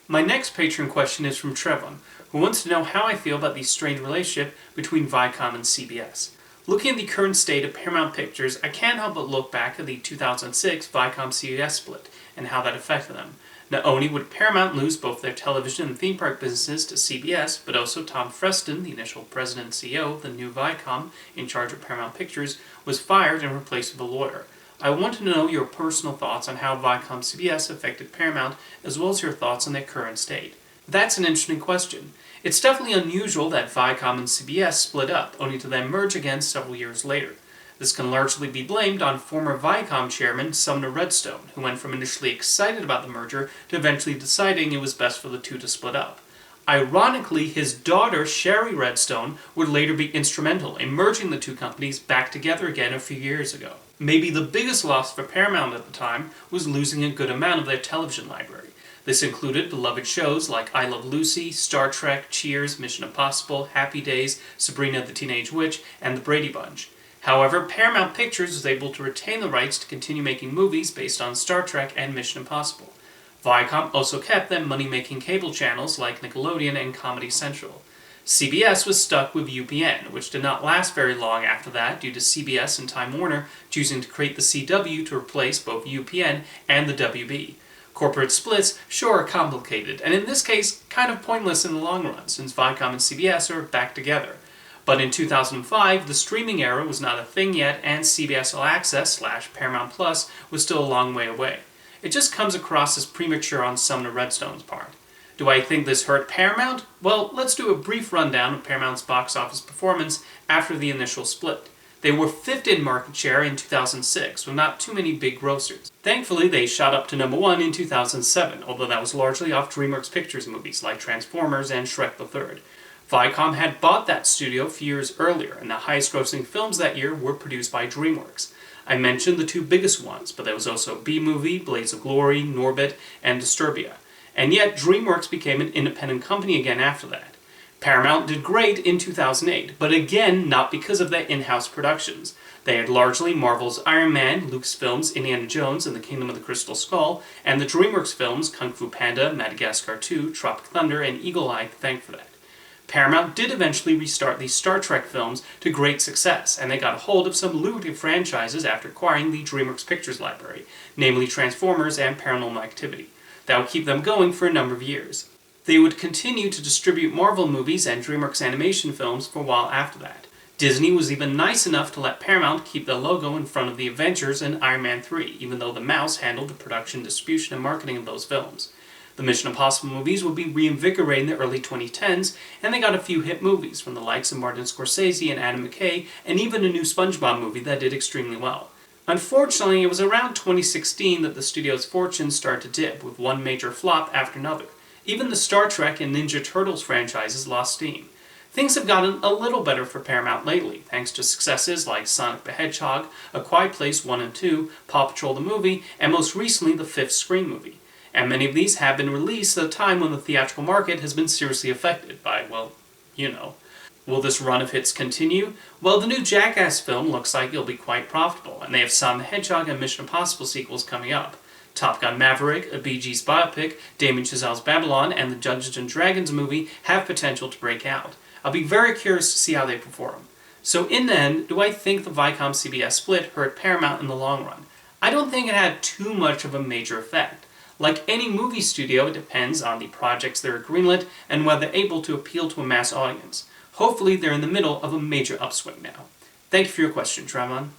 My next patron question is from Trevon, who wants to know how I feel about the strained relationship between Viacom and CBS. Looking at the current state of Paramount Pictures, I can't help but look back at the 2006 Viacom-CBS split and how that affected them. Not only would Paramount lose both their television and theme park businesses to CBS, but also Tom Freston, the initial president and CEO of the new Viacom, in charge of Paramount Pictures, was fired and replaced with a lawyer. I want to know your personal thoughts on how Viacom-CBS affected Paramount, as well as your thoughts on their current state. That's an interesting question. It's definitely unusual that Viacom and CBS split up, only to then merge again several years later. This can largely be blamed on former Viacom chairman Sumner Redstone, who went from initially excited about the merger to eventually deciding it was best for the two to split up. Ironically, his daughter, Sherry Redstone, would later be instrumental in merging the two companies back together again a few years ago. Maybe the biggest loss for Paramount at the time was losing a good amount of their television library. This included beloved shows like I Love Lucy, Star Trek, Cheers, Mission Impossible, Happy Days, Sabrina the Teenage Witch, and The Brady Bunch. However, Paramount Pictures was able to retain the rights to continue making movies based on Star Trek and Mission Impossible. Viacom also kept them money-making cable channels like Nickelodeon and Comedy Central. CBS was stuck with UPN, which did not last very long after that due to CBS and Time Warner choosing to create the CW to replace both UPN and the WB. Corporate splits, sure, are complicated, and in this case, kind of pointless in the long run, since Viacom and CBS are back together. But in 2005, the streaming era was not a thing yet, and CBS All Access / Paramount Plus was still a long way away. It just comes across as premature on Sumner Redstone's part. Do I think this hurt Paramount? Well, let's do a brief rundown of Paramount's box office performance after the initial split. They were 5th in market share in 2006, with not too many big grossers. Thankfully, they shot up to number 1 in 2007, although that was largely off DreamWorks Pictures movies like Transformers and Shrek the Third. Viacom had bought that studio a few years earlier, and the highest-grossing films that year were produced by DreamWorks. I mentioned the two biggest ones, but there was also B-Movie, Blades of Glory, Norbit, and Disturbia. And yet, DreamWorks became an independent company again after that. Paramount did great in 2008, but again, not because of their in-house productions. They had largely Marvel's Iron Man, Lucasfilm's Indiana Jones and the Kingdom of the Crystal Skull, and the DreamWorks films Kung Fu Panda, Madagascar 2, Tropic Thunder, and Eagle Eye to thank for that. Paramount did eventually restart the Star Trek films to great success, and they got a hold of some lucrative franchises after acquiring the DreamWorks Pictures library, namely Transformers and Paranormal Activity. That would keep them going for a number of years. They would continue to distribute Marvel movies and DreamWorks animation films for a while after that. Disney was even nice enough to let Paramount keep their logo in front of the Avengers and Iron Man 3, even though the mouse handled the production, distribution, and marketing of those films. The Mission Impossible movies would be reinvigorated in the early 2010s, and they got a few hit movies from the likes of Martin Scorsese and Adam McKay, and even a new SpongeBob movie that did extremely well. Unfortunately, it was around 2016 that the studio's fortunes started to dip, with one major flop after another. Even the Star Trek and Ninja Turtles franchises lost steam. Things have gotten a little better for Paramount lately, thanks to successes like Sonic the Hedgehog, A Quiet Place 1 and 2, Paw Patrol the movie, and most recently the 5th Scream movie. And many of these have been released at a time when the theatrical market has been seriously affected by, well, you know. Will this run of hits continue? Well, the new Jackass film looks like it'll be quite profitable, and they have Sonic the Hedgehog and Mission Impossible sequels coming up. Top Gun Maverick, a Bee Gees biopic, Damien Chazelle's Babylon, and the Dungeons & Dragons movie have potential to break out. I'll be very curious to see how they perform. So in the end, do I think the Viacom-CBS split hurt Paramount in the long run? I don't think it had too much of a major effect. Like any movie studio, it depends on the projects that are greenlit and whether they're able to appeal to a mass audience. Hopefully they're in the middle of a major upswing now. Thank you for your question, Trevon.